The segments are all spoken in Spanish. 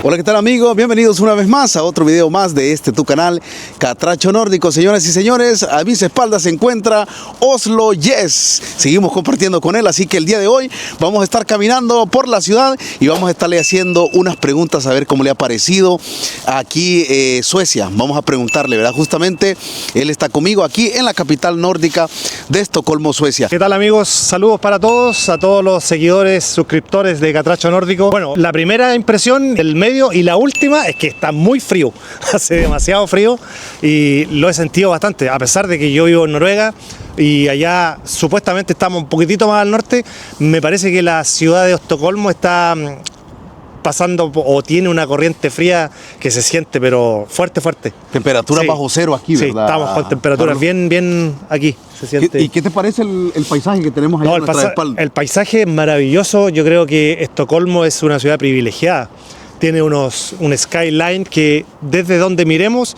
Hola, ¿qué tal amigos? Bienvenidos una vez más a otro video más de tu canal Catracho Nórdico. Señoras y señores, a mis espaldas se encuentra Oslo Yes. Seguimos compartiendo con él, así que el día de hoy vamos a estar caminando por la ciudad y vamos a estarle haciendo unas preguntas a ver cómo le ha parecido aquí Suecia. Vamos a preguntarle, ¿verdad? Justamente él está conmigo aquí en la capital nórdica de Estocolmo, Suecia. ¿Qué tal amigos? Saludos para todos, a todos los seguidores, suscriptores de Catracho Nórdico. Bueno, la primera impresión, el medio y la última es que está muy frío, hace demasiado frío y lo he sentido bastante, a pesar de que yo vivo en Noruega y allá supuestamente estamos un poquitito más al norte. Me parece que la ciudad de Estocolmo está pasando o tiene una corriente fría que se siente, pero fuerte. Temperatura sí, bajo cero aquí, ¿verdad? Sí, estamos con temperaturas bien aquí. Se siente. ¿Y qué te parece el paisaje que tenemos ahí a nuestra espalda? El paisaje es maravilloso. Yo creo que Estocolmo es una ciudad privilegiada. Tiene un skyline que desde donde miremos,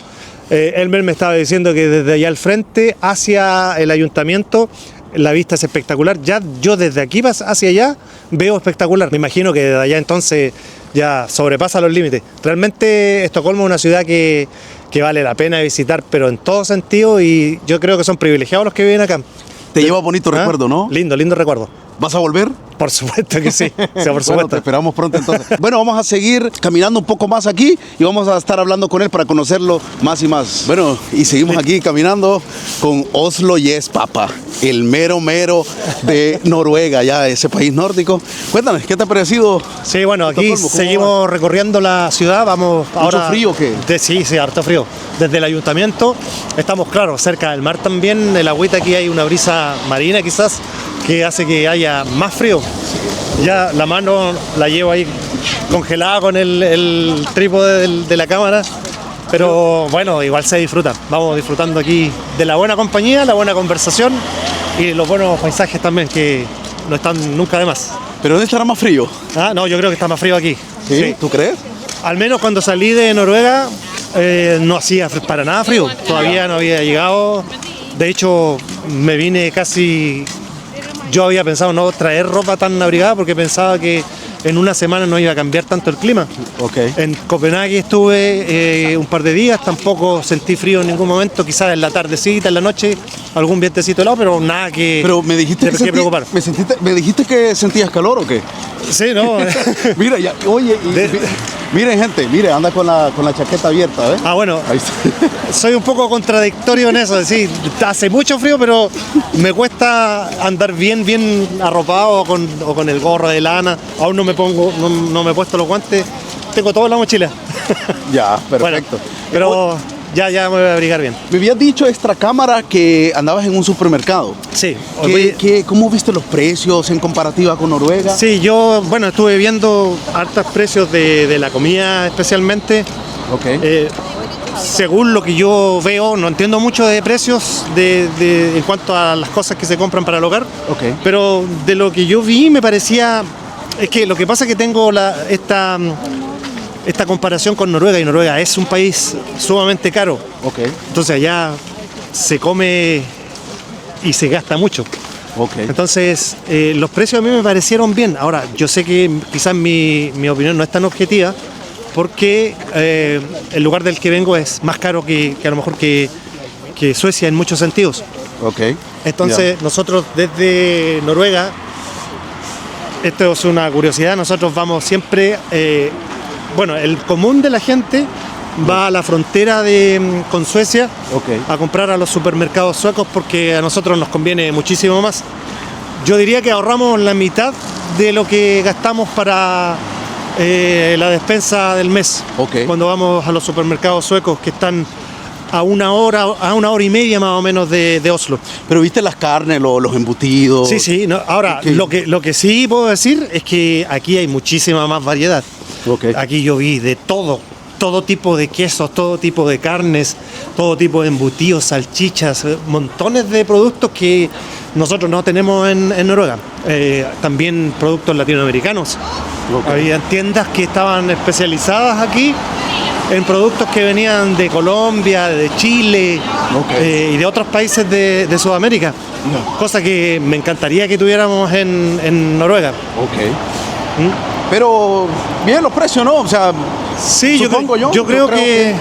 Elmer me estaba diciendo que desde allá al frente hacia el ayuntamiento la vista es espectacular. Ya yo desde aquí hacia allá veo espectacular. Me imagino que desde allá entonces ya sobrepasa los límites. Realmente Estocolmo es una ciudad que vale la pena visitar, pero en todo sentido, y yo creo que son privilegiados los que viven acá. Te lleva bonito recuerdo, ¿no? Lindo recuerdo. ¿Vas a volver? Por supuesto que sí, por supuesto. Bueno, te esperamos pronto entonces. Bueno, vamos a seguir caminando un poco más aquí y vamos a estar hablando con él para conocerlo más y más. Bueno, y seguimos aquí caminando con Oslo Yes, papá, el mero de Noruega, ya ese país nórdico. Cuéntanos, ¿qué te ha parecido? Sí, bueno, aquí seguimos recorriendo la ciudad, vamos ahora... ¿Mucho frío o qué? Sí, harto frío. Desde el ayuntamiento estamos, claro, cerca del mar también, el agüita aquí hay una brisa marina quizás, que hace que haya más frío. Ya la mano la llevo ahí congelada con el trípode de la cámara, pero bueno, igual se disfruta. Vamos disfrutando aquí de la buena compañía, la buena conversación y los buenos paisajes también, que no están nunca de más. ¿Pero dónde estará más frío? No, yo creo que está más frío aquí. ¿Sí? ¿Tú crees? Al menos cuando salí de Noruega no hacía para nada frío, todavía no había llegado. De hecho, me vine casi... Yo había pensado no traer ropa tan abrigada porque pensaba que en una semana no iba a cambiar tanto el clima. Okay. En Copenhague estuve un par de días, tampoco sentí frío en ningún momento, quizás en la tardecita, en la noche, algún vientecito helado, pero nada que... Pero me dijiste que preocupar. ¿Me dijiste que sentías calor o qué? Sí, no. Mira, ya, oye, miren gente, mire, anda con la chaqueta abierta, ¿ves? Bueno, ahí está. Soy un poco contradictorio en eso, sí, hace mucho frío, pero me cuesta andar bien arropado o con el gorro de lana. Aún no me he puesto los guantes, tengo todo en la mochila. Ya, perfecto. Bueno, pero ya me voy a abrigar bien. Me habías dicho extra cámara que andabas en un supermercado. Sí. ¿Cómo viste los precios en comparativa con Noruega? Sí, yo, bueno, estuve viendo hartos precios de la comida especialmente. Ok. Según lo que yo veo, no entiendo mucho de precios en cuanto a las cosas que se compran para el hogar. Okay. Pero de lo que yo vi me parecía... Es que lo que pasa es que tengo esta comparación con Noruega, y Noruega es un país sumamente caro. Okay. Entonces allá se come y se gasta mucho. Okay. Entonces los precios a mí me parecieron bien. Ahora, yo sé que quizás mi opinión no es tan objetiva, porque el lugar del que vengo es más caro que a lo mejor que Suecia en muchos sentidos. Okay. Entonces nosotros desde Noruega, esto es una curiosidad, nosotros vamos siempre, el común de la gente va a la frontera con Suecia a comprar a los supermercados suecos porque a nosotros nos conviene muchísimo más. Yo diría que ahorramos la mitad de lo que gastamos para la despensa del mes. Cuando vamos a los supermercados suecos que están a una hora y media más o menos de Oslo. Pero viste las carnes, los embutidos. Sí, no. Ahora, lo que sí puedo decir es que aquí hay muchísima más variedad. Aquí yo vi de todo tipo de quesos, todo tipo de carnes, todo tipo de embutidos, salchichas, montones de productos que nosotros no tenemos en Noruega. También productos latinoamericanos. Había tiendas que estaban especializadas aquí en productos que venían de Colombia, de Chile y de otros países de Sudamérica. Cosa que me encantaría que tuviéramos en Noruega. Pero bien los precios, ¿no? O sea, Sí, supongo yo creo que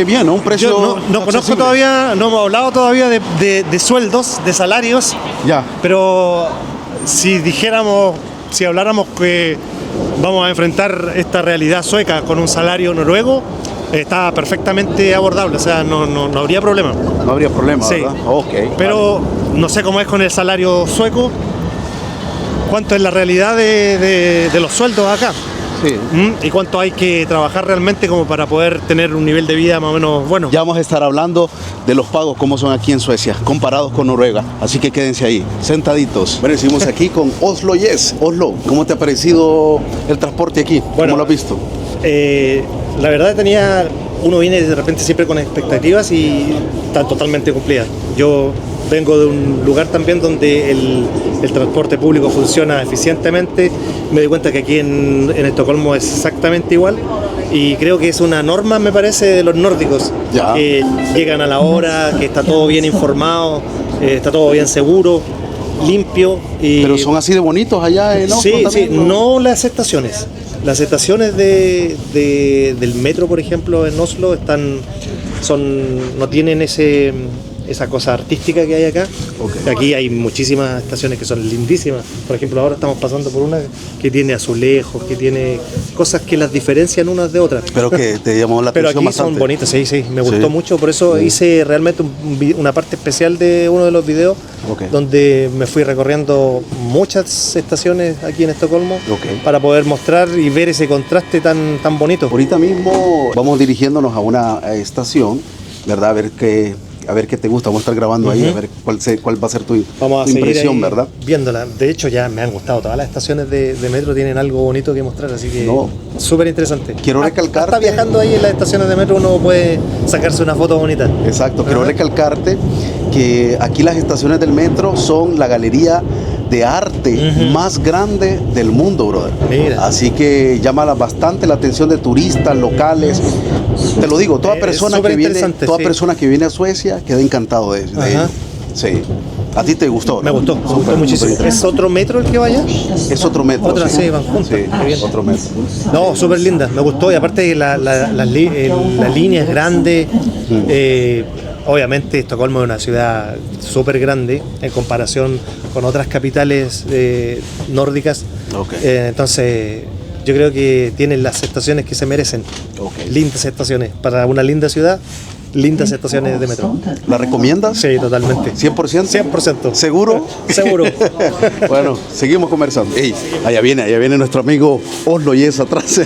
bien, ¿no? Un precio yo no conozco accesible. todavía, no hemos hablado todavía de sueldos, de salarios, Ya. pero si habláramos que vamos a enfrentar esta realidad sueca con un salario noruego, está perfectamente abordable, o sea, no habría problema. No habría problema, Sí. ¿verdad? Ok. Pero no sé cómo es con el salario sueco, cuánto es la realidad de los sueldos acá. Sí. Y cuánto hay que trabajar realmente como para poder tener un nivel de vida más o menos bueno. Ya vamos a estar hablando de los pagos, cómo son aquí en Suecia, comparados con Noruega. Así que quédense ahí, sentaditos. Bueno, seguimos aquí con Oslo Yes. Oslo, ¿cómo te ha parecido el transporte aquí? Bueno, ¿Cómo lo has visto? La verdad uno viene de repente siempre con expectativas y están totalmente cumplidas. Yo vengo de un lugar también donde el transporte público funciona eficientemente. Me doy cuenta que aquí en Estocolmo es exactamente igual y creo que es una norma, me parece, de los nórdicos. Ya. Que llegan a la hora, que está todo bien informado, está todo bien seguro, limpio. Pero son así de bonitos allá en Oslo Sí, también, sí, no las estaciones. Las estaciones del metro, por ejemplo, en Oslo no tienen esa cosa artística que hay acá. Okay. Aquí hay muchísimas estaciones que son lindísimas. Por ejemplo, ahora estamos pasando por una que tiene azulejos, que tiene cosas que las diferencian unas de otras. Pero que te llamó la Pero atención aquí son bastante. bonitas, sí, me gustó Sí. mucho, por eso hice realmente una parte especial de uno de los videos, Ok. donde me fui recorriendo muchas estaciones aquí en Estocolmo, Ok. para poder mostrar y ver ese contraste tan bonito. Ahorita mismo vamos dirigiéndonos a una estación, ¿verdad? A ver qué te gusta. Vamos a estar grabando ahí, a ver cuál va a ser tu Vamos a tu seguir impresión, ahí ¿verdad? viéndola. De hecho, ya me han gustado todas las estaciones de metro, tienen algo bonito que mostrar, así que No. súper interesante. Quiero recalcarte- Hasta viajando ahí en las estaciones de metro uno puede sacarse una foto bonita. Exacto. Quiero Ajá. recalcarte que aquí las estaciones del metro son la galería de arte más grande del mundo, brother. Mira. Así que llama bastante la atención de turistas, locales. Te lo digo, toda Es persona súper que viene, interesante, toda sí. persona que viene a Suecia queda encantado de Ajá. ello. Sí. ¿A ti te gustó? Me ¿no? gustó Súper, muchísimo. súper ¿Es otro metro el que vaya? Es otro metro. Otra, sí, van juntas. Sí, Qué bien. otro metro. No, súper linda, me gustó y aparte la línea es grande. Obviamente Estocolmo es una ciudad súper grande en comparación con otras capitales nórdicas. Ok. Entonces yo creo que tienen las estaciones que se merecen. Ok. Lindas estaciones. Para una linda ciudad, lindas estaciones de metro. ¿La recomiendas? Sí, totalmente. 100%. 100%. ¿Seguro? Seguro. Bueno, seguimos conversando. Ey, allá viene nuestro amigo Oslo Yes atrás.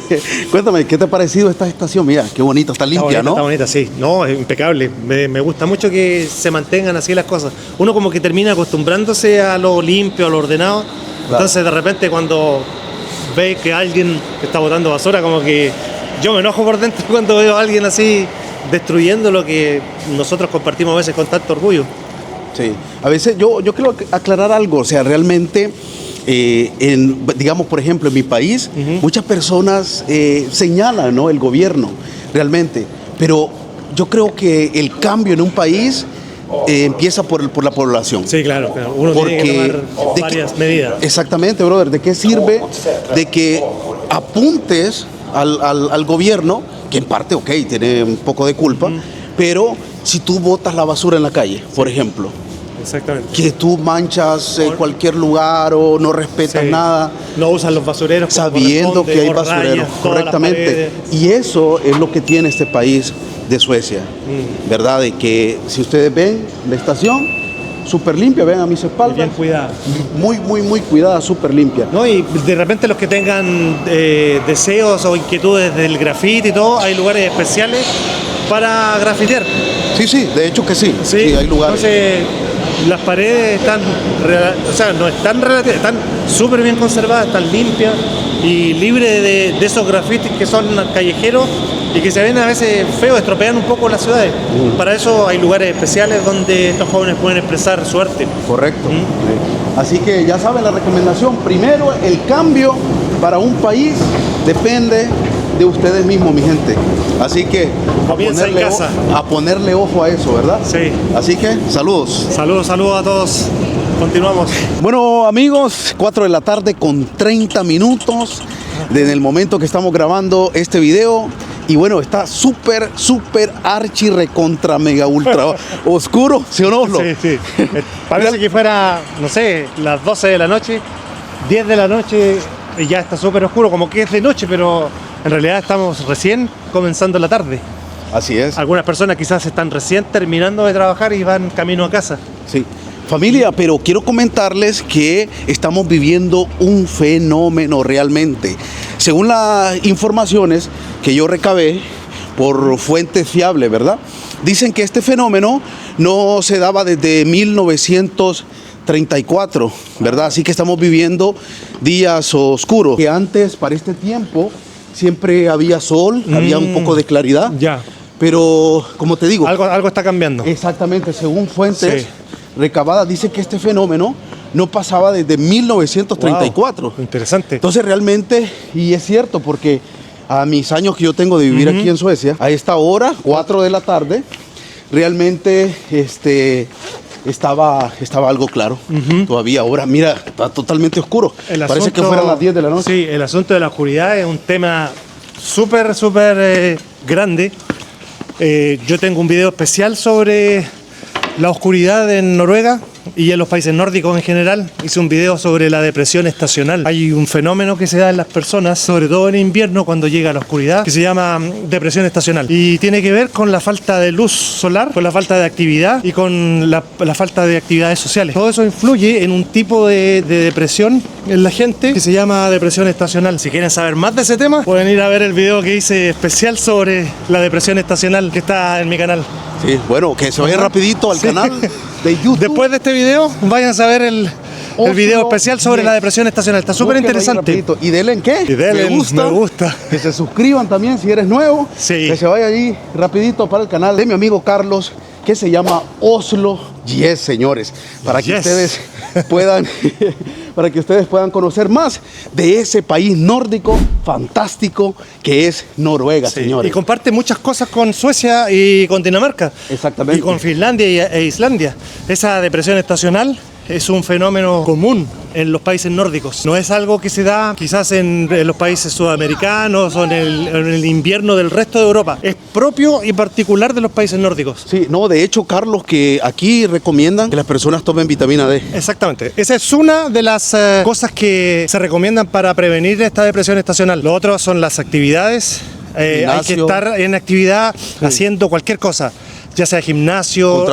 Cuéntame, ¿qué te ha parecido esta estación? Mira, qué bonita, está limpia, ¿no? Está bonita, sí. No, es impecable. Me gusta mucho que se mantengan así las cosas. Uno como que termina acostumbrándose a lo limpio, a lo ordenado. Entonces de repente cuando ve que alguien está botando basura, como que yo me enojo por dentro cuando veo a alguien así destruyendo lo que nosotros compartimos a veces con tanto orgullo. Sí. A veces yo quiero aclarar algo, o sea, realmente, digamos, por ejemplo, en mi país, muchas personas señalan, ¿no?, el gobierno, realmente, pero yo creo que el cambio en un país empieza por la población. Sí, claro. Uno tiene que tomar ¿de varias qué- medidas. Exactamente, brother. ¿De qué sirve de que apuntes al gobierno, que en parte, ok, tiene un poco de culpa, pero si tú botas la basura en la calle, por ejemplo, Exactamente. que tú manchas cualquier lugar o no respetas Sí. nada, No usan los basureros como sabiendo corresponde, que hay o rayas basureros, todas las correctamente. paredes. Y eso es lo que tiene este país de Suecia, ¿verdad? De que si ustedes ven la estación, súper limpia, ven a mis espaldas, Bien cuidado. muy cuidada, súper limpia. No, y de repente los que tengan deseos o inquietudes del grafiti y todo, hay lugares especiales para grafitear. Sí, de hecho que sí, sí, hay lugares. Entonces, las paredes están, no están relativas, están súper bien conservadas, están limpias y libres de esos grafitis que son callejeros y que se ven a veces feos, estropean un poco las ciudades. Para eso hay lugares especiales donde estos jóvenes pueden expresar su arte. Correcto. Sí. Así que ya saben la recomendación. Primero, el cambio para un país depende de ustedes mismos, mi gente. Así que Comienza en casa. a ponerle ojo a eso, ¿verdad? Sí. Así que saludos. Saludos a todos. continuamos. Bueno, amigos, 4 de la tarde con 30 minutos desde el momento que estamos grabando este video. Y bueno, está súper archi recontra mega ultra oscuro, ¿sí o no? Sí, sí. Parece que fuera, no sé, las 12 de la noche, 10 de la noche y ya está súper oscuro, como que es de noche, pero en realidad estamos recién comenzando la tarde. Así es. Algunas personas quizás están recién terminando de trabajar y van camino a casa. Sí. Familia, pero quiero comentarles que estamos viviendo un fenómeno realmente. Según las informaciones que yo recabé por fuentes fiables, ¿verdad? Dicen que este fenómeno no se daba desde 1934, ¿verdad? Así que estamos viviendo días oscuros. Que antes, para este tiempo, siempre había sol, había un poco de claridad. Ya. Pero, como te digo... Algo está cambiando. Exactamente, según fuentes recabadas, dice que este fenómeno no pasaba desde 1934. Wow, interesante. Entonces realmente, y es cierto, porque a mis años que yo tengo de vivir aquí en Suecia, a esta hora, 4 de la tarde, realmente estaba algo claro. Todavía ahora, mira, está totalmente oscuro. Parece que fueran las 10 de la noche. Sí, el asunto de la oscuridad es un tema súper grande. Yo tengo un video especial sobre la oscuridad en Noruega y en los países nórdicos en general. Hice un video sobre la depresión estacional. Hay un fenómeno que se da en las personas, sobre todo en invierno cuando llega la oscuridad, que se llama depresión estacional. Y tiene que ver con la falta de luz solar, con la falta de actividad y con la falta de actividades sociales. Todo eso influye en un tipo de depresión en la gente que se llama depresión estacional. Si quieren saber más de ese tema, pueden ir a ver el video que hice especial sobre la depresión estacional que está en mi canal. Sí, bueno, que se vaya rapidito al canal de YouTube. Después de este video, vayan a ver el video especial sobre la depresión estacional. Está súper interesante. ¿Y denle en qué? Y denle me gusta. Que se suscriban también si eres nuevo. Sí. Que se vaya ahí rapidito para el canal de mi amigo Carlos, que se llama Oslo Yes, señores. Para que ustedes puedan... para que ustedes puedan conocer más de ese país nórdico fantástico que es Noruega, señores. Y comparte muchas cosas con Suecia y con Dinamarca. Exactamente. Y con Finlandia e Islandia. Esa depresión estacional es un fenómeno común en los países nórdicos. No es algo que se da quizás en los países sudamericanos o en el invierno del resto de Europa. Es propio y particular de los países nórdicos. Sí, no, de hecho, Carlos, que aquí recomiendan que las personas tomen vitamina D. Exactamente. Esa es una de las cosas que se recomiendan para prevenir esta depresión estacional. Lo otro son las actividades. Hay que estar en actividad haciendo cualquier cosa. Ya sea gimnasio,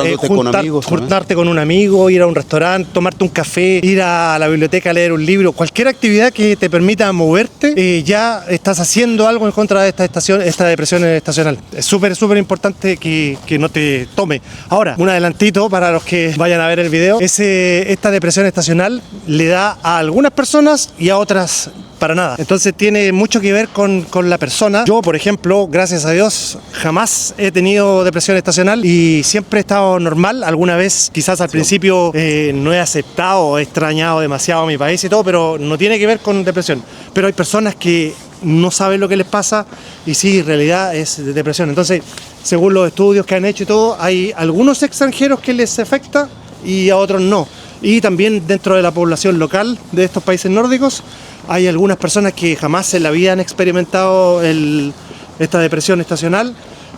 juntarte con un amigo, ir a un restaurante, tomarte un café, ir a la biblioteca a leer un libro, cualquier actividad que te permita moverte, ya estás haciendo algo en contra de esta depresión estacional. Es súper importante que no te tome. Ahora, un adelantito para los que vayan a ver el video, esta depresión estacional le da a algunas personas y a otras para nada. Entonces tiene mucho que ver con la persona. Yo, por ejemplo, gracias a Dios, jamás he tenido depresión estacional y siempre he estado normal. Alguna vez, quizás al principio, no he aceptado o he extrañado demasiado mi país y todo, pero no tiene que ver con depresión. Pero hay personas que no saben lo que les pasa y sí, en realidad es depresión. Entonces, según los estudios que han hecho y todo, hay algunos extranjeros que les afecta y a otros no. Y también dentro de la población local de estos países nórdicos hay algunas personas que jamás en la vida han experimentado esta depresión estacional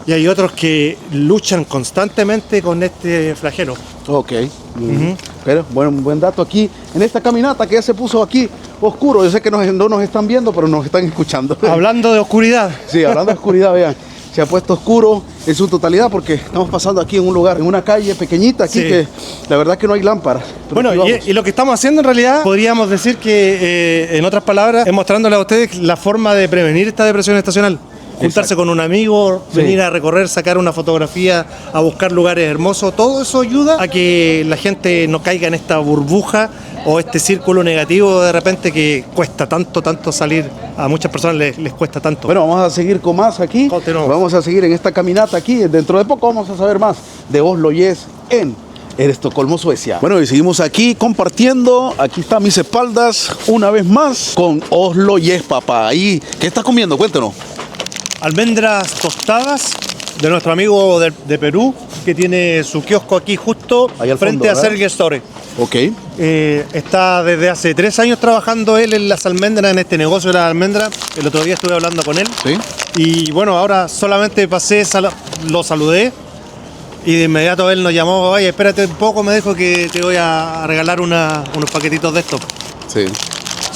y hay otros que luchan constantemente con este flagelo. Ok. Pero, bueno, un buen dato aquí en esta caminata que ya se puso aquí oscuro. Yo sé que no nos están viendo, pero nos están escuchando. Hablando de oscuridad. Sí, hablando de oscuridad, vean. Se ha puesto oscuro en su totalidad porque estamos pasando aquí en un lugar, en una calle pequeñita aquí que la verdad que no hay lámparas. Bueno, y lo que estamos haciendo en realidad, podríamos decir que, en otras palabras, es mostrándole a ustedes la forma de prevenir esta depresión estacional. Juntarse con un amigo, venir a recorrer, sacar una fotografía, a buscar lugares hermosos, todo eso ayuda a que la gente no caiga en esta burbuja o este círculo negativo de repente que cuesta tanto salir. A muchas personas les cuesta tanto. Bueno, vamos a seguir con más aquí. Continuamos. Vamos a seguir en esta caminata aquí. Dentro de poco vamos a saber más de Oslo Yes en Estocolmo, Suecia. Bueno, y seguimos aquí compartiendo. Aquí está a mis espaldas una vez más con Oslo Yes, papá. ¿Y qué estás comiendo? Cuéntanos. Almendras tostadas de nuestro amigo de Perú, que tiene su kiosco aquí justo ahí al frente fondo, a Sergel Store. Ok. Está desde hace 3 años trabajando él en las almendras, en este negocio de las almendras. El otro día estuve hablando con él. Sí. Y bueno, ahora solamente pasé, lo saludé. Y de inmediato él nos llamó, oye, espérate un poco, me dijo que te voy a regalar unos paquetitos de estos. Sí.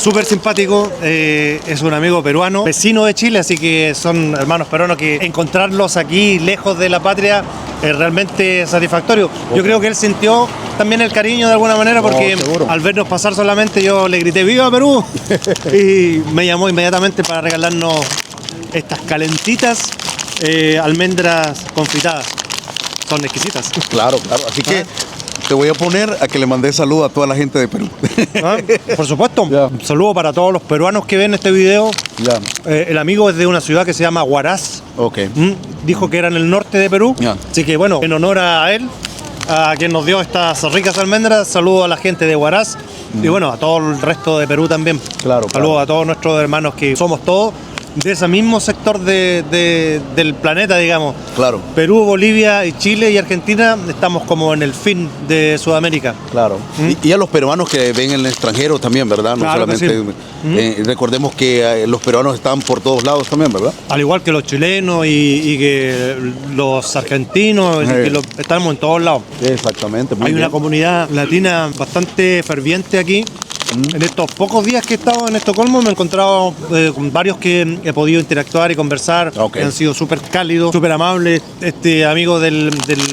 Súper simpático, es un amigo peruano, vecino de Chile, así que son hermanos peruanos que encontrarlos aquí, lejos de la patria, es realmente satisfactorio. Yo creo que él sintió también el cariño de alguna manera porque al vernos pasar solamente yo le grité ¡Viva Perú! Y me llamó inmediatamente para regalarnos estas calentitas almendras confitadas. Son exquisitas. Claro, claro. Así que te voy a poner a que le mandé saludo a toda la gente de Perú. Por supuesto. Ya. Un saludo para todos los peruanos que ven este video. Ya. El amigo es de una ciudad que se llama Huaraz. Ok. Dijo que era en el norte de Perú. Ya. Así que bueno, en honor a él, a quien nos dio estas ricas almendras, saludo a la gente de Huaraz y bueno, a todo el resto de Perú también. Claro, Saludos claro. a todos nuestros hermanos que somos todos de ese mismo sector del planeta, digamos. Claro. Perú, Bolivia y Chile y Argentina estamos como en el fin de Sudamérica. Claro. Y a los peruanos que ven en el extranjero también, ¿verdad? No Claro que solamente. Recordemos que los peruanos están por todos lados también, ¿verdad? Al igual que los chilenos y que los argentinos, y que estamos en todos lados. Exactamente. Muy Hay bien. una comunidad latina bastante ferviente aquí. En estos pocos días que he estado en Estocolmo me he encontrado con varios que he podido interactuar y conversar. Ok. Han sido súper cálidos, súper amables. Este amigo de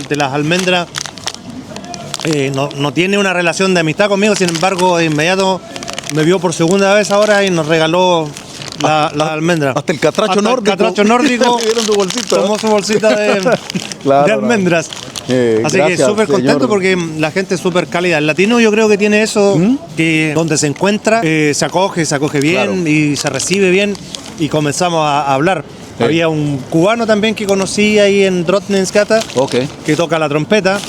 las almendras no tiene una relación de amistad conmigo, sin embargo, de inmediato me vio por segunda vez ahora y nos regaló las almendras. Hasta el catracho Hasta nórdico. El catracho nórdico. Le dieron su bolsita. Tomó su bolsita de Claro, almendras. Así gracias, que súper contento señor. porque la gente es súper cálida. El latino yo creo que tiene eso, que donde se encuentra se acoge bien Claro. y se recibe bien y comenzamos a hablar. Sí. Había un cubano también que conocí ahí en Drottninggata Ok. que toca la trompeta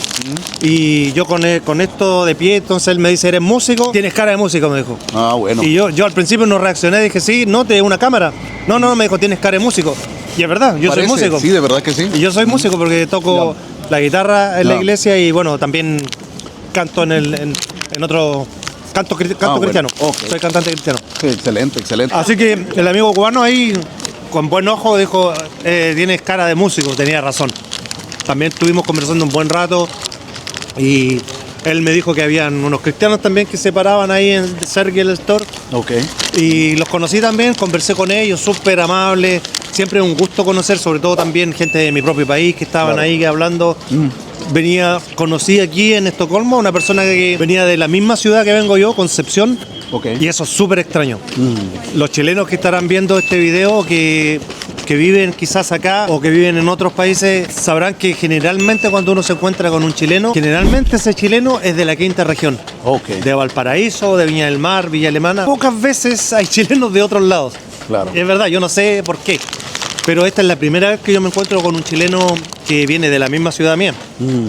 y yo con esto de pie, entonces él me dice, ¿eres músico? Tienes cara de músico, me dijo. Ah, bueno. Y yo al principio no reaccioné, dije, sí, no, te una cámara. No, me dijo, tienes cara de músico. Y es verdad, yo Parece, soy músico. Sí, de verdad que sí. Y yo soy músico porque toco la guitarra en la iglesia y bueno, también canto en otro... Canto bueno, cristiano. ok. Soy cantante cristiano. Sí, excelente, excelente. Así que el amigo cubano ahí, con buen ojo, dijo, tienes cara de músico, tenía razón. También estuvimos conversando un buen rato y él me dijo que habían unos cristianos también que se paraban ahí en Sergel Store. Ok. Y los conocí también, conversé con ellos, súper amables. Siempre un gusto conocer, sobre todo también gente de mi propio país que estaban Claro. ahí hablando. Conocí aquí en Estocolmo a una persona que venía de la misma ciudad que vengo yo, Concepción. Ok. Y eso es súper extraño. Los chilenos que estarán viendo este video, que viven quizás acá o que viven en otros países, sabrán que generalmente cuando uno se encuentra con un chileno, generalmente ese chileno es de la quinta región. Ok. De Valparaíso, de Viña del Mar, Villa Alemana. Pocas veces hay chilenos de otros lados. Claro. Es verdad, yo no sé por qué. Pero esta es la primera vez que yo me encuentro con un chileno que viene de la misma ciudad mía.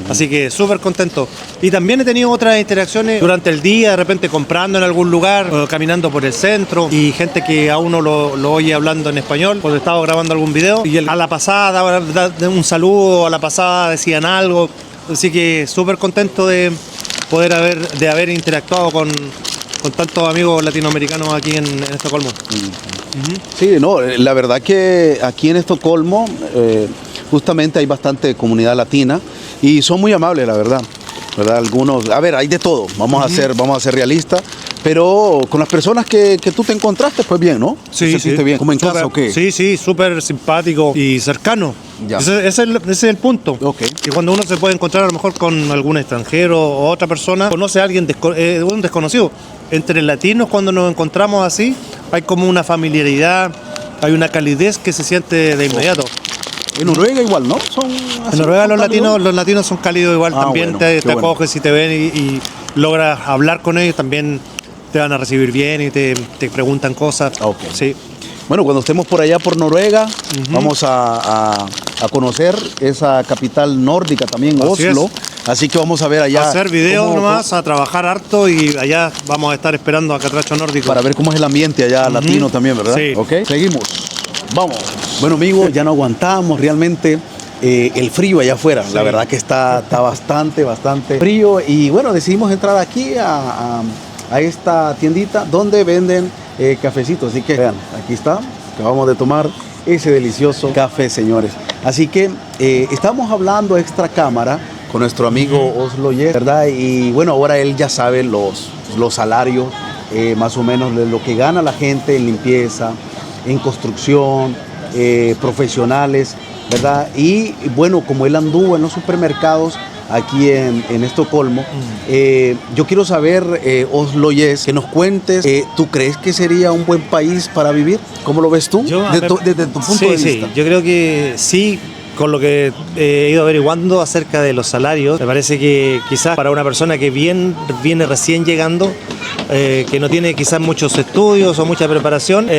Así que súper contento. Y también he tenido otras interacciones durante el día, de repente comprando en algún lugar, o caminando por el centro, y gente que a uno lo oye hablando en español, cuando estaba grabando algún video, y a la pasada daba un saludo, a la pasada decían algo. Así que súper contento de poder haber interactuado con tantos amigos latinoamericanos aquí en Estocolmo. Sí, no, la verdad que aquí en Estocolmo justamente hay bastante comunidad latina y son muy amables, la verdad. ¿Verdad? Algunos, a ver, hay de todo, vamos a ser realistas, pero con las personas que tú te encontraste, pues bien, ¿no? Sí, ¿Te sentiste sí. bien? ¿Como en Súper- casa o qué? Sí, súper simpático y cercano. Ya. Ese es el punto. Ok. Que cuando uno se puede encontrar a lo mejor con algún extranjero o otra persona, conoce a alguien, un desconocido. Entre latinos, cuando nos encontramos así, hay como una familiaridad, hay una calidez que se siente de inmediato. En Noruega igual, ¿no? Son En Noruega los latinos son cálidos igual, Ah, también bueno, te qué bueno. acoges y te ven y logras hablar con ellos, también te van a recibir bien y te preguntan cosas. Ok. Sí. Bueno, cuando estemos por allá por Noruega, vamos a conocer esa capital nórdica también, Así Oslo. Así que vamos a ver allá. A hacer videos cómo- nomás, a trabajar harto y allá vamos a estar esperando a Catracho Nórdico. Para ver cómo es el ambiente allá latino también, ¿verdad? Sí. Ok, seguimos. Vamos. Bueno, amigos, ya no aguantamos realmente. el frío allá afuera. Sí. La verdad que está bastante frío. Y bueno, decidimos entrar aquí a esta tiendita donde venden cafecitos. Así que vean, aquí está, acabamos de tomar ese delicioso café, señores. Así que estamos hablando extra cámara con nuestro amigo Oslo Yes, ¿verdad? Y bueno, ahora él ya sabe los salarios, más o menos de lo que gana la gente en limpieza, en construcción, profesionales, ¿verdad? Y bueno, como él anduvo en los supermercados aquí en Estocolmo, yo quiero saber, Oslo Yes, que nos cuentes, ¿tú crees que sería un buen país para vivir? ¿Cómo lo ves tú? Desde tu punto de vista. Sí, yo creo que sí. Con lo que he ido averiguando acerca de los salarios, me parece que quizás para una persona que viene recién llegando, que no tiene quizás muchos estudios o mucha preparación,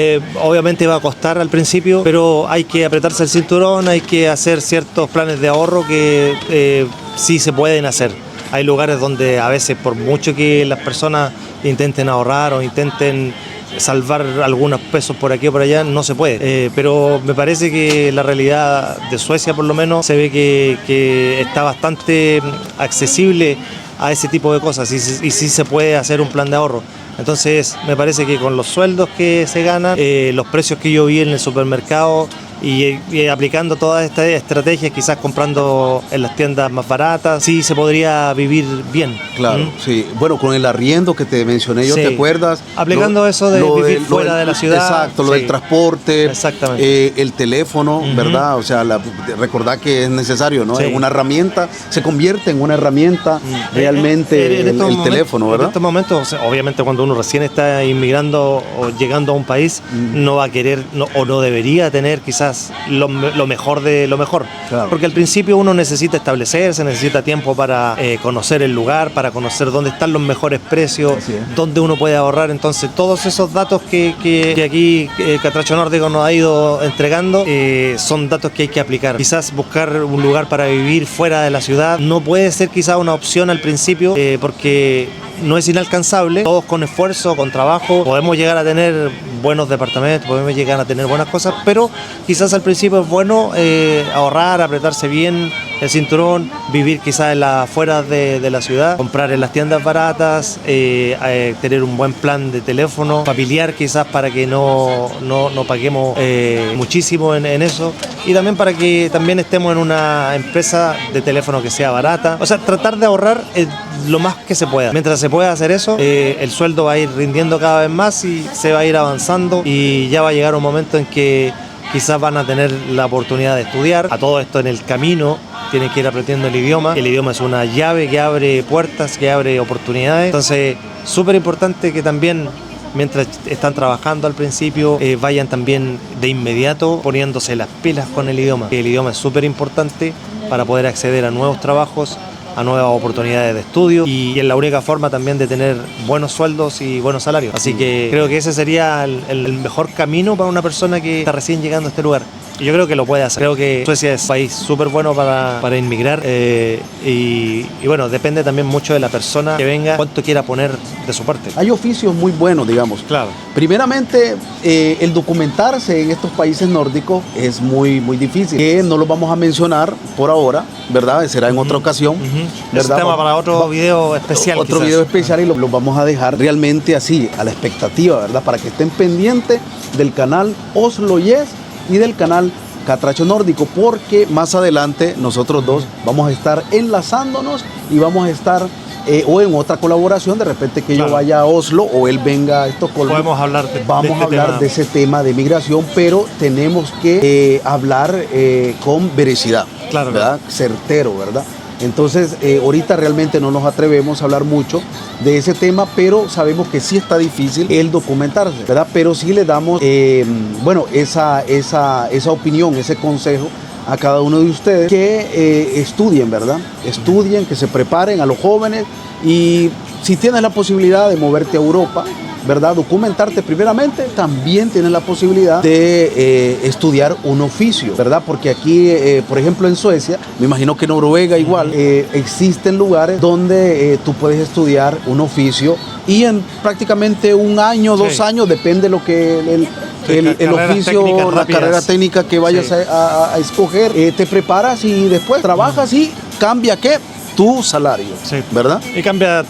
obviamente va a costar al principio, pero hay que apretarse el cinturón, hay que hacer ciertos planes de ahorro que sí se pueden hacer. Hay lugares donde a veces, por mucho que las personas intenten ahorrar o intenten salvar algunos pesos por aquí o por allá, no se puede, pero me parece que la realidad de Suecia por lo menos se ve que está bastante accesible a ese tipo de cosas y sí se puede hacer un plan de ahorro. Entonces me parece que con los sueldos que se ganan, los precios que yo vi en el supermercado y aplicando todas estas estrategias, quizás comprando en las tiendas más baratas, sí se podría vivir bien. Claro, sí. Bueno, con el arriendo que te mencioné yo, ¿te acuerdas? Aplicando eso de vivir fuera de la ciudad. Exacto, lo del transporte, el teléfono, ¿verdad? O sea, recordar que es necesario, ¿no? Es una herramienta, se convierte en una herramienta realmente el teléfono, ¿verdad? En estos momentos, o sea, obviamente cuando uno recién está inmigrando o llegando a un país, no va a querer o no debería tener quizás lo mejor de lo mejor, claro. Porque al principio uno necesita establecerse, necesita tiempo para conocer el lugar, para conocer dónde están los mejores precios, dónde uno puede ahorrar. Entonces todos esos datos que aquí Catracho Nórdico nos ha ido entregando son datos que hay que aplicar. Quizás buscar un lugar para vivir fuera de la ciudad no puede ser quizás una opción al principio, porque no es inalcanzable. Todos con esfuerzo, con trabajo, podemos llegar a tener buenos departamentos, podemos llegar a tener buenas cosas, pero quizás al principio es bueno ahorrar, apretarse bien el cinturón, vivir quizás en las afueras de la ciudad, comprar en las tiendas baratas, tener un buen plan de teléfono, familiar quizás para que no paguemos muchísimo en eso, y también para que también estemos en una empresa de teléfono que sea barata. O sea, tratar de ahorrar lo más que se pueda. Mientras se pueda hacer eso, el sueldo va a ir rindiendo cada vez más y se va a ir avanzando, y ya va a llegar un momento en que quizás van a tener la oportunidad de estudiar. A todo esto en el camino tienen que ir aprendiendo el idioma. El idioma es una llave que abre puertas, que abre oportunidades. Entonces, súper importante que también, mientras están trabajando al principio, vayan también de inmediato poniéndose las pilas con el idioma. El idioma es súper importante para poder acceder a nuevos trabajos, a nuevas oportunidades de estudio, y es la única forma también de tener buenos sueldos y buenos salarios. Así que creo que ese sería el mejor camino para una persona que está recién llegando a este lugar. Y yo creo que lo puede hacer. Creo que Suecia es un país súper bueno para inmigrar, y bueno, depende también mucho de la persona que venga, cuánto quiera poner de su parte. Hay oficios muy buenos, digamos. Claro. Primeramente, el documentarse en estos países nórdicos es muy difícil, que no lo vamos a mencionar por ahora, ¿verdad? Será en otra ocasión. Es un tema para otro video especial. Otro video especial, y lo vamos a dejar realmente así, a la expectativa, ¿verdad? Para que estén pendientes del canal Oslo Yes y del canal Catracho Nórdico, porque más adelante nosotros dos vamos a estar enlazándonos y vamos a estar o en otra colaboración, de repente que yo vaya a Oslo o él venga a Estocolmo. Podemos hablar de ese tema de migración, pero tenemos que hablar con veracidad, ¿verdad? Certero, ¿verdad? Entonces, ahorita realmente no nos atrevemos a hablar mucho de ese tema, pero sabemos que sí está difícil el documentarse, ¿verdad? Pero sí le damos, esa opinión, ese consejo a cada uno de ustedes, que estudien, ¿verdad? Estudien, que se preparen a los jóvenes, y si tienes la posibilidad de moverte a Europa, ¿verdad? Documentarte primeramente, también tienes la posibilidad de estudiar un oficio, ¿verdad? Porque aquí, por ejemplo, en Suecia, me imagino que en Noruega igual, existen lugares donde tú puedes estudiar un oficio, y en prácticamente un año, 2 años, depende de lo que el carreras oficio, técnicas la rápidas. carrera técnica que vayas Sí. a escoger, te preparas y después trabajas y cambia ¿qué? Tu salario, Sí. ¿verdad? Y cambia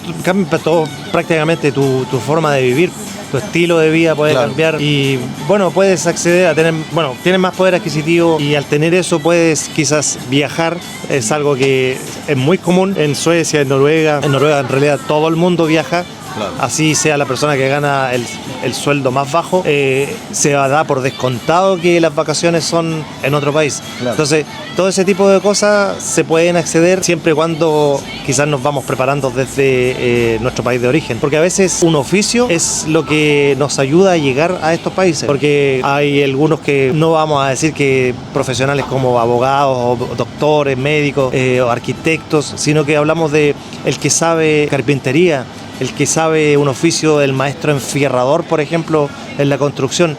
todo, prácticamente tu forma de vivir, tu estilo de vida puede Claro. cambiar y bueno, puedes acceder a tener, bueno, tienes más poder adquisitivo y al tener eso puedes quizás viajar, es algo que es muy común en Suecia, en Noruega en realidad todo el mundo viaja. Claro. Así sea la persona que gana el sueldo más bajo, se da por descontado que las vacaciones son en otro país. Claro. Entonces, todo ese tipo de cosas se pueden acceder siempre y cuando quizás nos vamos preparando desde nuestro país de origen. Porque a veces un oficio es lo que nos ayuda a llegar a estos países. Porque hay algunos que no vamos a decir que profesionales como abogados o doctores, médicos o arquitectos, sino que hablamos de el que sabe carpintería, el que sabe un oficio, el maestro enfierrador, por ejemplo, en la construcción.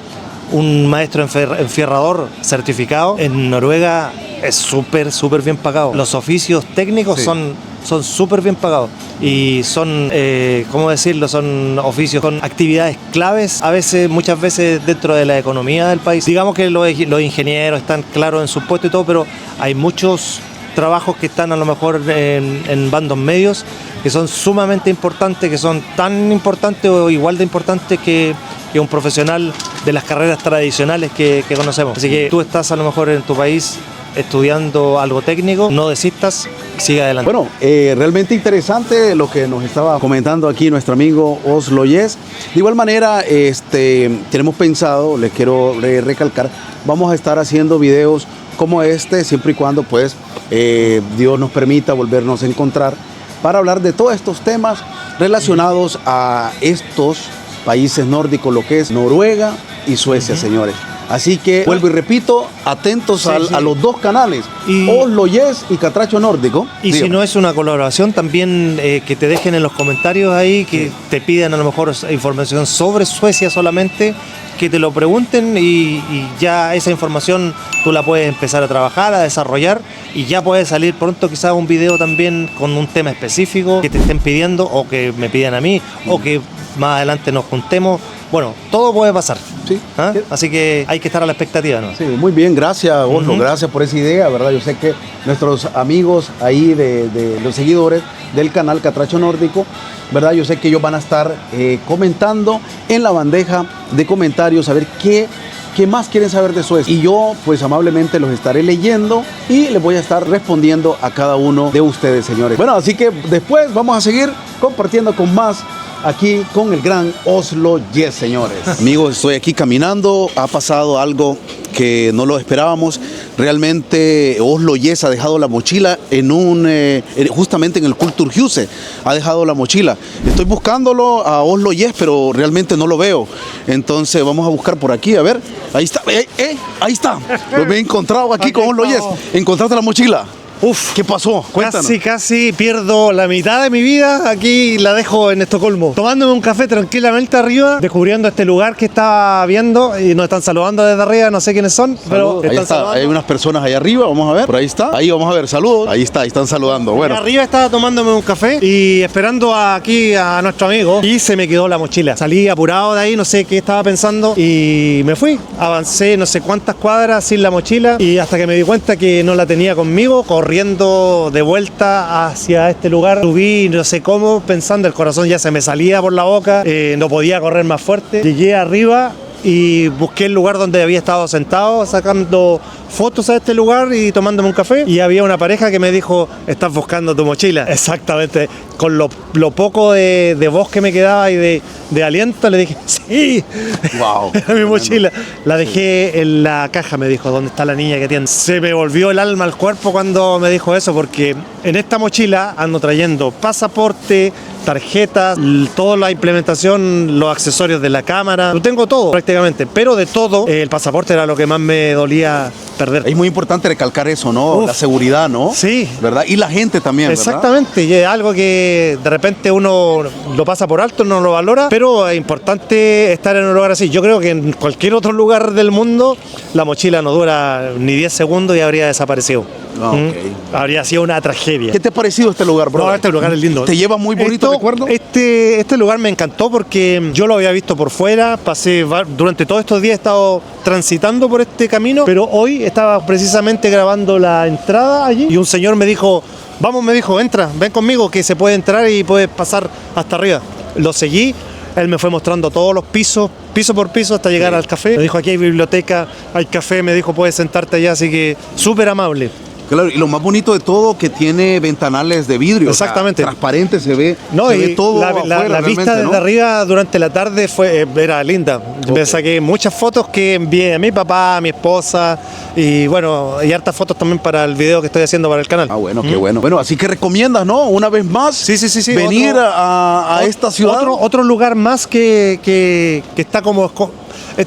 Un maestro enfierrador certificado en Noruega es súper bien pagado. Los oficios técnicos Sí. son súper bien pagados y son, ¿cómo decirlo? Son oficios con actividades claves, muchas veces dentro de la economía del país. Digamos que los ingenieros están claros en su puesto y todo, pero hay muchos trabajos que están a lo mejor en bandos medios que son sumamente importantes, que son tan importantes o igual de importantes que un profesional de las carreras tradicionales que conocemos. Así que tú estás a lo mejor en tu país estudiando algo técnico, no desistas, sigue adelante. Bueno, realmente interesante lo que nos estaba comentando aquí nuestro amigo Oslo Yes. De igual manera, tenemos pensado, les quiero recalcar, vamos a estar haciendo videos como este, siempre y cuando pues Dios nos permita volvernos a encontrar para hablar de todos estos temas relacionados a estos países nórdicos, lo que es Noruega y Suecia, señores. Así que, vuelvo y repito, atentos Sí. a los dos canales, Y- Oslo Yes y Catracho Nórdico. Y si Dígame. no es una colaboración, también que te dejen en los comentarios ahí, que te pidan a lo mejor información sobre Suecia solamente, que te lo pregunten y ya esa información tú la puedes empezar a trabajar, a desarrollar y ya puede salir pronto quizás un video también con un tema específico que te estén pidiendo o que me pidan a mí o que más adelante nos juntemos. Bueno, todo puede pasar. Sí. ¿Ah? Así que hay que estar a la expectativa, ¿no? Sí, muy bien, gracias Oslo, Ujú. gracias por esa idea, ¿verdad? Yo sé que nuestros amigos ahí de los seguidores del canal Catracho Nórdico, ¿verdad? Yo sé que ellos van a estar comentando en la bandeja de comentarios a ver qué más quieren saber de Suecia. Y yo pues amablemente los estaré leyendo y les voy a estar respondiendo a cada uno de ustedes, señores. Bueno, así que después vamos a seguir compartiendo con más aquí con el gran Oslo Yes, señores. Amigos, estoy aquí caminando, ha pasado algo que no lo esperábamos. Realmente Oslo Yes ha dejado la mochila justamente en el Kulturhuset, ha dejado la mochila. Estoy buscándolo a Oslo Yes, pero realmente no lo veo. Entonces vamos a buscar por aquí, a ver. Ahí está, ahí está. Lo he encontrado aquí con Oslo Yes. ¿Encontraste la mochila? Uf, ¿Qué pasó? Cuéntanos. casi pierdo la mitad de mi vida. Aquí la dejo en Estocolmo, tomándome un café tranquilamente arriba, descubriendo este lugar que estaba viendo y nos están saludando desde arriba, no sé quiénes son, pero Ahí están está, saludando. hay unas personas ahí arriba, vamos a ver, por ahí está. Ahí vamos a ver, saludos. Ahí está, ahí están saludando. Bueno, Arriba estaba tomándome un café y esperando aquí a nuestro amigo y se me quedó la mochila. Salí apurado de ahí, no sé qué estaba pensando y me fui. Avancé no sé cuántas cuadras sin la mochila y hasta que me di cuenta que no la tenía conmigo, corriendo de vuelta hacia este lugar. Subí no sé cómo, pensando, el corazón ya se me salía por la boca, no podía correr más fuerte. Llegué arriba y busqué el lugar donde había estado sentado sacando fotos a este lugar y tomándome un café y había una pareja que me dijo: estás buscando tu mochila. Exactamente, con lo poco de voz que me quedaba y de aliento le dije sí. wow. Era mi mochila, la dejé en la caja, me dijo, ¿dónde está la niña que tiene? Se me volvió el alma al cuerpo cuando me dijo eso, porque en esta mochila ando trayendo pasaporte, tarjetas, toda la implementación, los accesorios de la cámara, lo tengo todo prácticamente, pero de todo el pasaporte era lo que más me dolía perder. Es muy importante recalcar eso, ¿no? Uf. La seguridad, ¿no? Sí. ¿Verdad? Y la gente también, ¿verdad? Exactamente, y es algo que de repente uno lo pasa por alto, no lo valora, pero es importante estar en un lugar así. Yo creo que en cualquier otro lugar del mundo la mochila no dura ni 10 segundos y habría desaparecido. Ah, ok. Habría sido una tragedia. ¿Qué te ha parecido este lugar, bro? No, este lugar es lindo. ¿Te lleva muy bonito recuerdo? Este lugar me encantó porque yo lo había visto por fuera, durante todos estos días he estado transitando por este camino, pero hoy estaba precisamente grabando la entrada allí y un señor me dijo, vamos, me dijo, entra, ven conmigo que se puede entrar y puedes pasar hasta arriba. Lo seguí, él me fue mostrando todos los pisos, piso por piso hasta llegar al café. Me dijo, aquí hay biblioteca, hay café, me dijo, puedes sentarte allá, así que súper amable. Claro, y lo más bonito de todo que tiene ventanales de vidrio. Exactamente. O sea, transparente, se ve todo la afuera, vista desde ¿no? arriba durante la tarde era linda. Okay. Me saqué muchas fotos que envié a mi papá, a mi esposa y bueno, y hartas fotos también para el video que estoy haciendo para el canal. Ah, bueno, qué bueno. Bueno, así que recomiendas, ¿no? Una vez más, Sí. venir a esta ciudad. Otro lugar más que está como...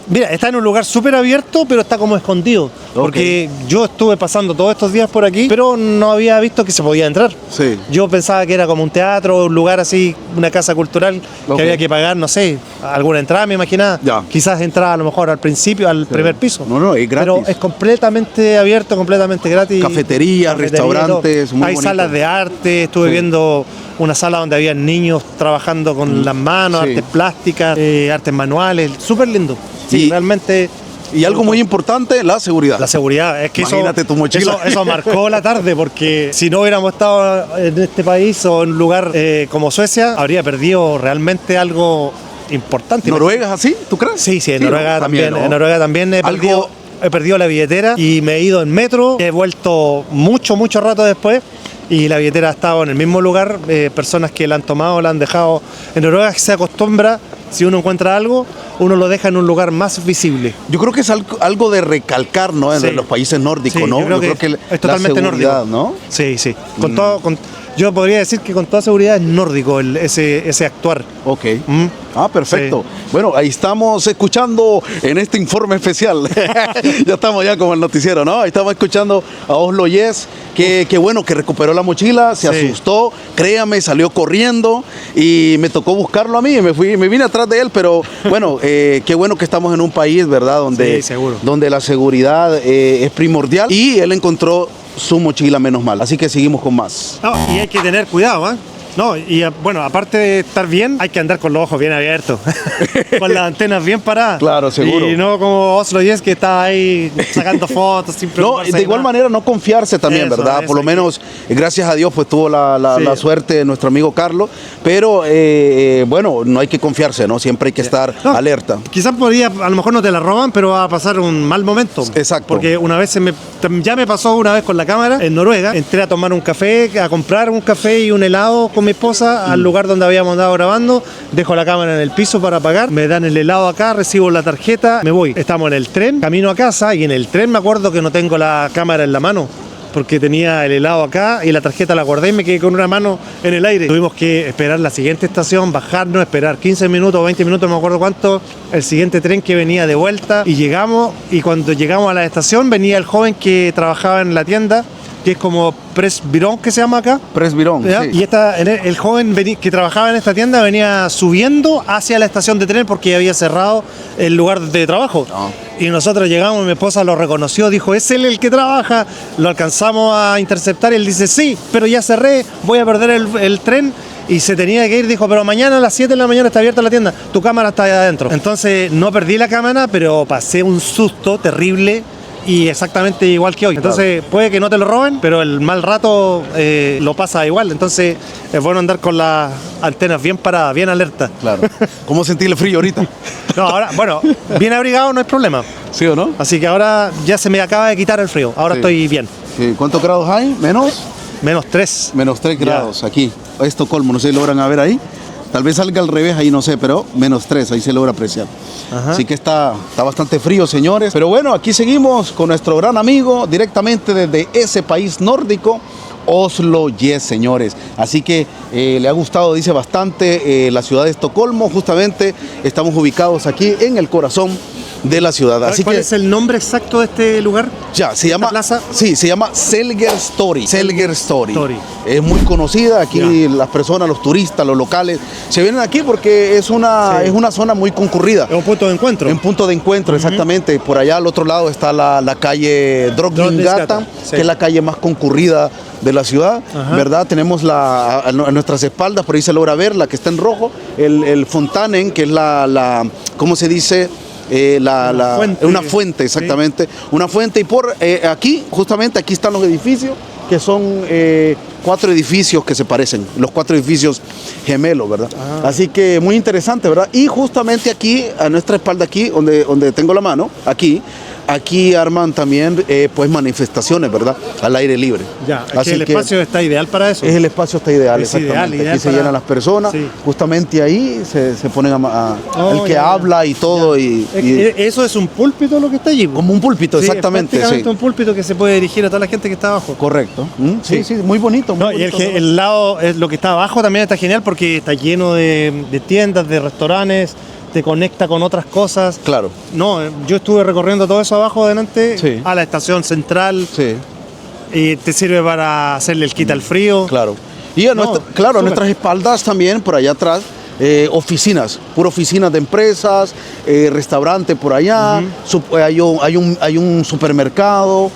Mira, está en un lugar súper abierto, pero está como escondido. Porque yo estuve pasando todos estos días por aquí, pero no había visto que se podía entrar. Sí. Yo pensaba que era como un teatro, un lugar así, una casa cultural, que había que pagar, no sé, alguna entrada, me imaginaba. Ya. Quizás entrada a lo mejor al principio, al primer piso. No, es gratis. Pero es completamente abierto, completamente gratis. Cafeterías, restaurantes, muy Hay bonito. salas de arte, estuve viendo una sala donde había niños trabajando con las manos, Sí. artes plásticas, artes manuales, súper lindo. Sí, Y- realmente... Y algo muy importante, la seguridad. La seguridad, es que Imagínate tu mochila. eso marcó la tarde, porque si no hubiéramos estado en este país o en un lugar como Suecia, habría perdido realmente algo importante. ¿Noruega es así? ¿Tú crees? Sí, en Noruega ¿no? también. ¿no? En Noruega también Algo- he perdido la billetera y me he ido en metro. He vuelto mucho rato después. Y la billetera ha estado en el mismo lugar, personas que la han tomado, la han dejado. En Noruega se acostumbra, si uno encuentra algo, uno lo deja en un lugar más visible. Yo creo que es algo de recalcar, ¿no? En Sí. los países nórdicos, Sí, ¿no? yo creo que es totalmente la seguridad, nórdico. ¿no? Sí. Yo podría decir que con toda seguridad es nórdico ese actuar. Ok. Mm. Ah, perfecto. Bueno, ahí estamos escuchando en este informe especial. Ya estamos ya como el noticiero, ¿no? Ahí estamos escuchando a Oslo Yes, que bueno, que recuperó la mochila, se Sí. asustó, créame, salió corriendo y me tocó buscarlo a mí, me vine atrás de él, pero bueno, qué bueno que estamos en un país, ¿verdad? Sí, seguro. Donde la seguridad es primordial y él encontró su mochila menos mal. Así que seguimos con más. No, y hay que tener cuidado, ¿eh? No, y bueno, aparte de estar bien, hay que andar con los ojos bien abiertos, con las antenas bien paradas. Claro, seguro. Y no como Oslo Yes, que está ahí sacando fotos sin No, preocuparse de igual nada. manera no confiarse también, Eso, ¿verdad? eso, Por lo hay menos, gracias a Dios, pues tuvo la suerte de nuestro amigo Carlos, pero bueno, no hay que confiarse, ¿no? Siempre hay que estar No, alerta. Quizás a lo mejor no te la roban, pero va a pasar un mal momento. Exacto. Porque una vez ya me pasó una vez con la cámara en Noruega. Entré a tomar un café, a comprar un café y un helado con mi esposa al lugar donde habíamos andado grabando. Dejo la cámara en el piso para pagar. Me dan el helado acá, recibo la tarjeta, me voy. Estamos en el tren, camino a casa y en el tren me acuerdo que no tengo la cámara en la mano, porque tenía el helado acá y la tarjeta la guardé y me quedé con una mano en el aire. Tuvimos que esperar la siguiente estación, bajarnos, esperar 15 minutos o 20 minutos, no me acuerdo cuánto, el siguiente tren que venía de vuelta y llegamos, y cuando llegamos a la estación venía el joven que trabajaba en la tienda, que es como Presbyrón que se llama acá. Presbyrón, ¿Ya? sí. Y el joven que trabajaba en esta tienda venía subiendo hacia la estación de tren porque había cerrado el lugar de trabajo. No. Y nosotros llegamos, mi esposa lo reconoció, dijo, ¿es él el que trabaja? Lo alcanzamos a interceptar y él dice, sí, pero ya cerré, voy a perder el tren. Y se tenía que ir, dijo, pero mañana a las 7 de la mañana está abierta la tienda, tu cámara está ahí adentro. Entonces no perdí la cámara, pero pasé un susto terrible. Y exactamente igual que hoy. Entonces puede que no te lo roben, pero el mal rato lo pasa igual. Entonces es bueno andar con las antenas bien paradas, bien alerta. Claro. ¿Cómo sentí el frío ahorita? No, ahora, bueno, bien abrigado no es problema. ¿Sí o no? Así que ahora ya se me acaba de quitar el frío. Ahora Sí. estoy bien. Sí. ¿Cuántos grados hay? ¿Menos? -3. Menos 3 Ya. grados aquí. Estocolmo, no sé si logran a ver ahí. Tal vez salga al revés ahí, no sé, pero -3, ahí se logra apreciar. Ajá. Así que está bastante frío, señores. Pero bueno, aquí seguimos con nuestro gran amigo directamente desde ese país nórdico, Oslo Yes, señores. Así que le ha gustado, dice bastante, la ciudad de Estocolmo. Justamente estamos ubicados aquí en el corazón de la ciudad. Así ¿Cuál que es el nombre exacto de este lugar? ya, se llama, plaza? sí, se llama Selger Story. Selger Story. Story. Es muy conocida aquí, las personas, los turistas, los locales, se vienen aquí porque es una zona muy concurrida. Es un punto de encuentro. En punto de encuentro, exactamente. Por allá al otro lado está la calle Drottninggatan, sí. que es la calle más concurrida de la ciudad, ¿verdad? Tenemos a nuestras espaldas, por ahí se logra ver, la que está en rojo, el Fontanen, que es ¿cómo se dice? Una fuente, exactamente. Sí. Una fuente, y por aquí, justamente aquí están los edificios, que son 4 edificios que se parecen, los 4 edificios gemelos, ¿verdad? Así que muy interesante, ¿verdad? Y justamente aquí, a nuestra espalda, aquí, donde tengo la mano, aquí arman también pues manifestaciones, ¿verdad? Al aire libre. Ya, así que el espacio está ideal para eso. El espacio está ideal, es exactamente. Ideal aquí se llenan las personas, sí. Justamente ahí se ponen el que habla y todo. Y eso es un púlpito lo que está allí. Como un púlpito, sí, exactamente. Es prácticamente un púlpito que se puede dirigir a toda la gente que está abajo. Correcto. Sí, muy bonito. Muy bonito, y el lado, lo que está abajo también está genial porque está lleno de tiendas, de restaurantes. Te conecta con otras cosas. Claro. No, yo estuve recorriendo todo eso abajo adelante, sí. A la estación central. Sí. Y te sirve para hacerle el quita al frío. Claro. Y a nuestras espaldas también, por allá atrás, oficinas, pura oficinas de empresas, restaurantes por allá, hay un supermercado,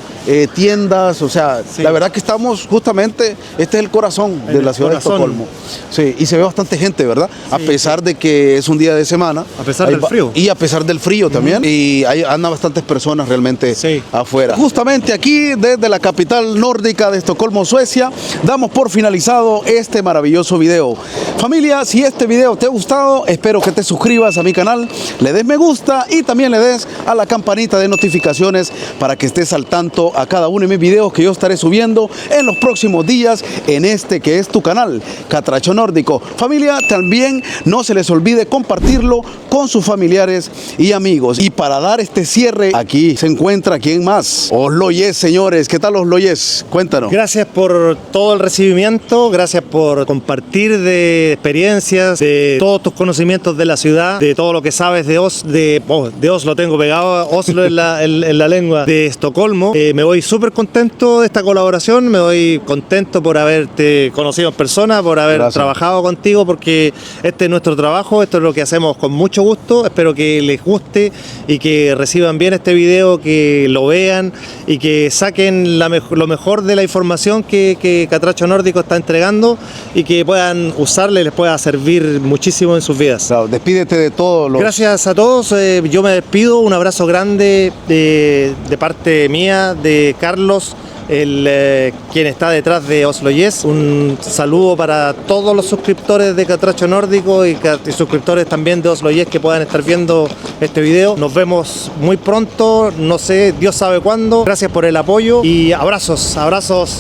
tiendas, o sea, sí. La verdad que estamos justamente, este es el corazón de la ciudad de Estocolmo. Sí, y se ve bastante gente, ¿verdad? Sí. A pesar de que es un día de semana. A pesar del frío. Y a pesar del frío también. Y andan bastantes personas realmente afuera. Justamente aquí, desde la capital nórdica de Estocolmo, Suecia, damos por finalizado este maravilloso video. Familia, si este video te ha gustado, espero que te suscribas a mi canal, le des me gusta y también le des a la campanita de notificaciones para que estés al tanto a cada uno de mis videos que yo estaré subiendo en los próximos días en este que es tu canal, Catracho Nórdico. Familia, también no se les olvide compartirlo con sus familiares y amigos. Y para dar este cierre, aquí se encuentra ¿quién más? Oslo Yes, señores. ¿Qué tal Oslo Yes? Cuéntanos. Gracias por todo el recibimiento, gracias por compartir de experiencias, de todos tus conocimientos de la ciudad, de todo lo que sabes de Oslo, tengo pegado Oslo en la lengua, de Estocolmo. Me voy súper contento de esta colaboración, me voy contento por haberte conocido en persona, por haber trabajado contigo, porque este es nuestro trabajo, esto es lo que hacemos con mucho gusto. Espero que les guste y que reciban bien este video, que lo vean y que saquen lo mejor de la información que Catracho Nórdico está entregando y que puedan usarla y les pueda servir muchísimo en sus vidas. Claro, despídete de todos los... Gracias a todos, yo me despido, un abrazo grande de parte mía, de Carlos, quien está detrás de Oslo Yes. Un saludo para todos los suscriptores de Catracho Nórdico y suscriptores también de Oslo Yes que puedan estar viendo este video. Nos vemos muy pronto, no sé, Dios sabe cuándo. Gracias por el apoyo y abrazos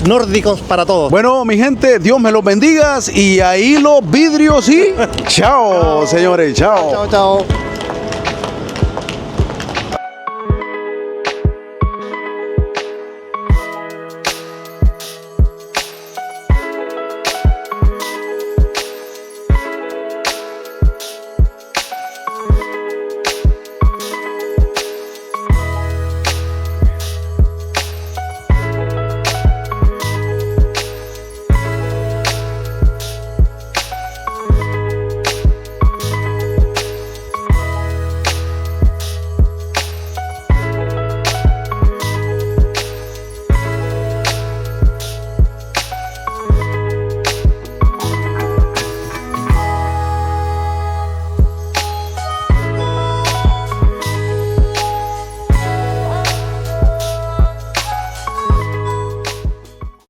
nórdicos para todos. Bueno, mi gente, Dios me los bendiga y ahí los vidrios y chao, señores, chao. Chao, chao.